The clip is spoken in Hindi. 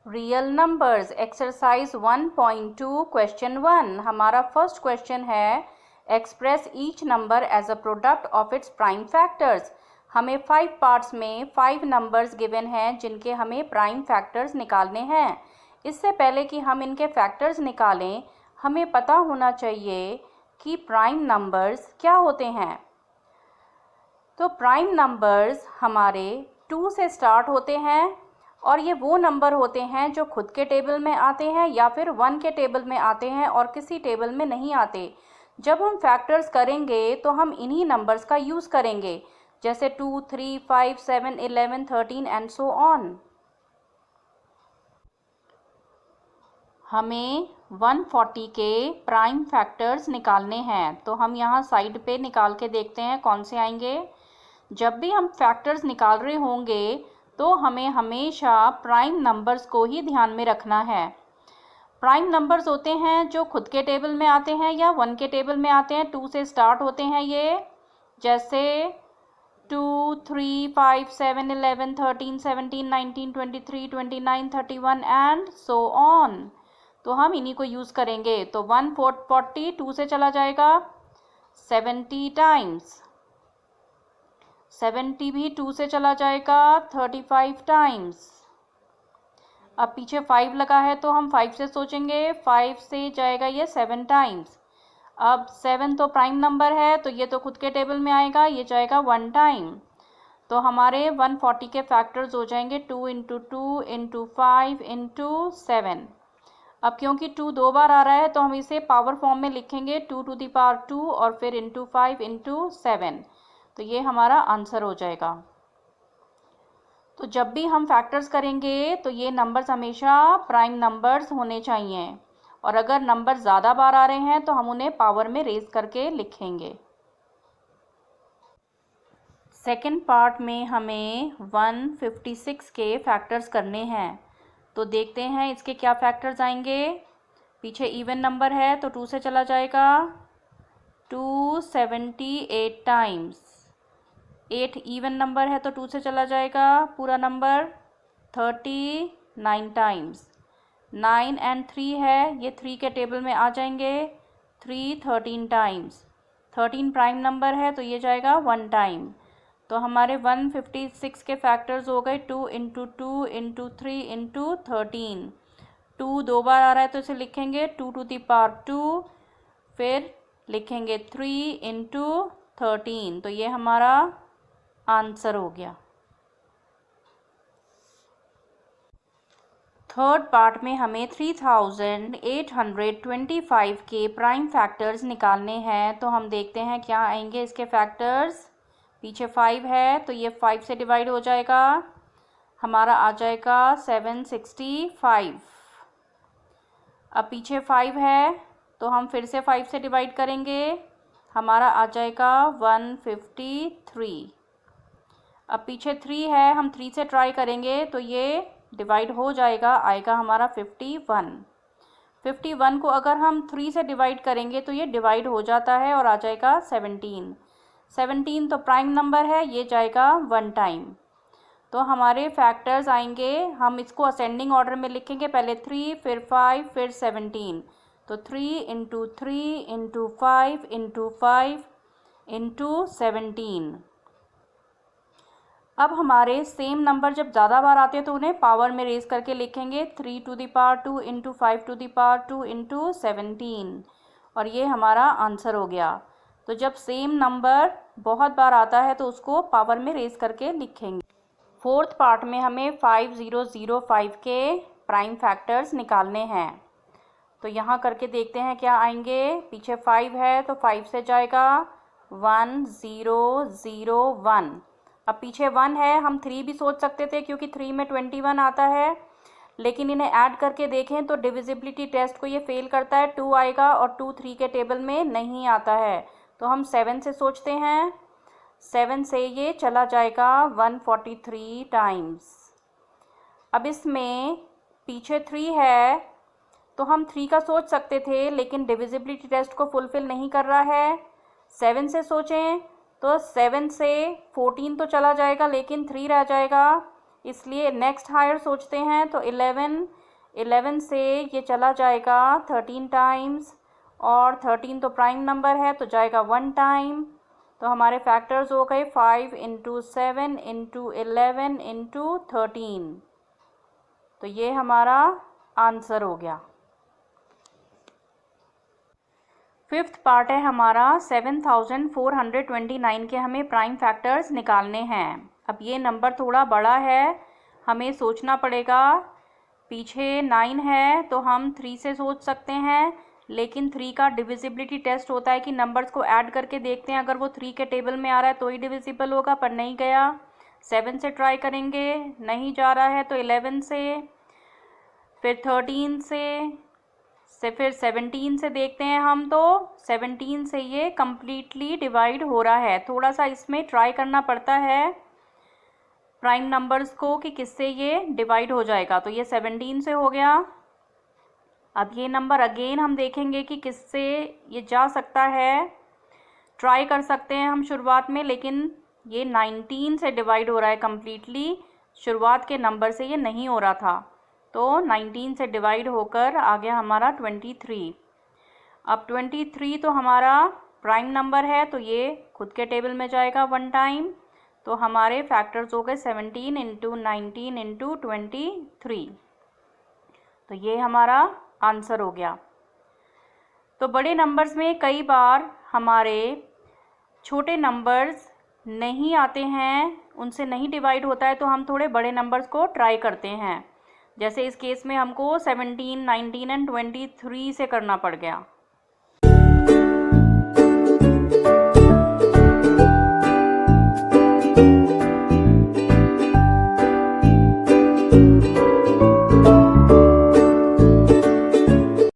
Real numbers exercise 1.2 question 1। हमारा फर्स्ट क्वेश्चन है express each number as a product of its prime factors. हमें 5 पार्ट्स में 5 नंबर्स गिवन हैं जिनके हमें प्राइम फैक्टर्स निकालने हैं। इससे पहले कि हम इनके फैक्टर्स निकालें, हमें पता होना चाहिए कि प्राइम नंबर्स क्या होते हैं। तो प्राइम नंबर्स हमारे 2 से स्टार्ट होते हैं और ये वो नंबर होते हैं जो खुद के टेबल में आते हैं या फिर 1 के टेबल में आते हैं और किसी टेबल में नहीं आते। जब हम फैक्टर्स करेंगे तो हम इन्हीं नंबर्स का यूज़ करेंगे, जैसे 2, 3, 5, 7, 11, 13 एंड सो ऑन। हमें 140 के प्राइम फैक्टर्स निकालने हैं, तो हम यहाँ साइड पे निकाल के देखते हैं कौन से आएंगे। जब भी हम फैक्टर्स निकाल रहे होंगे तो हमें हमेशा प्राइम नंबर्स को ही ध्यान में रखना है। प्राइम नंबर्स होते हैं जो खुद के टेबल में आते हैं या 1 के टेबल में आते हैं। 2 से स्टार्ट होते हैं ये, जैसे 2, 3, 5, 7, 11, 13, 17, 19, 23, 29, 31 एंड सो ऑन। तो हम इन्हीं को यूज़ करेंगे। तो 140 2 से चला जाएगा 70 टाइम्स, 70 भी 2 से चला जाएगा 35 टाइम्स। अब पीछे 5 लगा है तो हम 5 से सोचेंगे, 5 से जाएगा ये 7 टाइम्स। अब 7 तो प्राइम नंबर है तो ये तो खुद के टेबल में आएगा, ये जाएगा 1 टाइम। तो हमारे 140 के फैक्टर्स हो जाएंगे 2 इंटू 2 इंटू 5 इंटू 7। अब क्योंकि 2 2 बार आ रहा है तो हम इसे पावर फॉर्म में लिखेंगे 2 टू द पावर 2 और फिर इंटू 5 इंटू 7। तो ये हमारा आंसर हो जाएगा। तो जब भी हम फैक्टर्स करेंगे तो ये नंबर्स हमेशा प्राइम नंबर्स होने चाहिए, और अगर नंबर ज़्यादा बार आ रहे हैं तो हम उन्हें पावर में रेज करके लिखेंगे। सेकंड पार्ट में हमें 156 के फैक्टर्स करने हैं, तो देखते हैं इसके क्या फैक्टर्स आएंगे। पीछे इवन नंबर है तो 2 से चला जाएगा 278 टाइम्स। 8 इवन नंबर है तो 2 से चला जाएगा पूरा नंबर 39 टाइम्स। 9 एंड 3 है, ये 3 के टेबल में आ जाएंगे 3 13 टाइम्स। 13 प्राइम नंबर है तो ये जाएगा 1 टाइम। तो हमारे 156 के फैक्टर्स हो गए 2 इंटू 2 इंटू 3 इंटू 13। 2 2 बार आ रहा है तो इसे लिखेंगे 2 टू द पावर 2, फिर लिखेंगे 3 इंटू 13। तो ये हमारा आंसर हो गया। थर्ड पार्ट में हमें 3825 के प्राइम फैक्टर्स निकालने हैं, तो हम देखते हैं क्या आएंगे इसके फैक्टर्स। पीछे 5 है तो ये 5 से डिवाइड हो जाएगा, हमारा आ जाएगा 765। अब पीछे 5 है तो हम फिर से 5 से डिवाइड करेंगे, हमारा आ जाएगा 153। अब पीछे 3 है, हम 3 से ट्राई करेंगे तो ये डिवाइड हो जाएगा, आएगा हमारा 51। 51 को अगर हम 3 से डिवाइड करेंगे तो ये डिवाइड हो जाता है और आ जाएगा 17। 17 तो प्राइम नंबर है, ये जाएगा 1 टाइम। तो हमारे फैक्टर्स आएंगे, हम इसको असेंडिंग ऑर्डर में लिखेंगे, पहले 3 फिर 5 फिर 17। तो 3 इंटू 3 इंटू 5 इंटू 5 इंटू 17। अब हमारे सेम नंबर जब ज़्यादा बार आते हैं तो उन्हें पावर में रेज करके लिखेंगे 3 to the power 2 into 5 to the power 2 into 17, और ये हमारा आंसर हो गया। तो जब सेम नंबर बहुत बार आता है तो उसको पावर में रेज करके लिखेंगे। फोर्थ पार्ट में हमें 5005 के प्राइम फैक्टर्स निकालने हैं, तो यहाँ करके देखते हैं क्या आएंगे। पीछे 5 है तो 5 से जाएगा 1001। अब पीछे 1 है, हम 3 भी सोच सकते थे क्योंकि 3 में 21 आता है, लेकिन इन्हें ऐड करके देखें तो डिविजिबिलिटी टेस्ट को ये फेल करता है, 2 आएगा और 2 3 के टेबल में नहीं आता है। तो हम 7 से सोचते हैं, 7 से ये चला जाएगा 143 टाइम्स। अब इसमें पीछे 3 है तो हम 3 का सोच सकते थे, लेकिन डिविजिबिलिटी टेस्ट को फुलफिल नहीं कर रहा है। 7 से सोचें तो 7 से 14 तो चला जाएगा लेकिन 3 रह जाएगा, इसलिए नेक्स्ट हायर सोचते हैं। तो 11 से ये चला जाएगा 13 टाइम्स, और 13 तो प्राइम नंबर है तो जाएगा 1 टाइम। तो हमारे फैक्टर्स हो गए 5 × 7 × 11 × 13। तो ये हमारा आंसर हो गया। फिफ्थ पार्ट है हमारा 7429 के हमें प्राइम फैक्टर्स निकालने हैं। अब ये नंबर थोड़ा बड़ा है, हमें सोचना पड़ेगा। पीछे 9 है तो हम 3 से सोच सकते हैं, लेकिन 3 का डिविजिबिलिटी टेस्ट होता है कि नंबर्स को ऐड करके देखते हैं, अगर वो 3 के टेबल में आ रहा है तो ही डिविजिबल होगा, पर नहीं गया। 7 से ट्राई करेंगे, नहीं जा रहा है तो 11 से, फिर 13 से फिर 17 से देखते हैं हम, तो 17 से ये कम्प्लीटली डिवाइड हो रहा है। थोड़ा सा इसमें ट्राई करना पड़ता है प्राइम नंबर्स को कि किससे ये डिवाइड हो जाएगा। तो ये 17 से हो गया। अब ये नंबर अगेन हम देखेंगे कि किससे ये जा सकता है, ट्राई कर सकते हैं हम शुरुआत में, लेकिन ये 19 से डिवाइड हो रहा है कम्प्लीटली। शुरुआत के नंबर से ये नहीं हो रहा था, तो 19 से डिवाइड होकर आ गया हमारा 23। अब 23 तो हमारा प्राइम नंबर है तो ये खुद के टेबल में जाएगा 1 टाइम। तो हमारे फैक्टर्स हो गए 17 × 19 × 23। तो ये हमारा आंसर हो गया। तो बड़े नंबर्स में कई बार हमारे छोटे नंबर्स नहीं आते हैं, उनसे नहीं डिवाइड होता है, तो हम थोड़े बड़े नंबर्स को ट्राई करते हैं। जैसे इस केस में हमको 17, 19 और 23 से करना पड़ गया।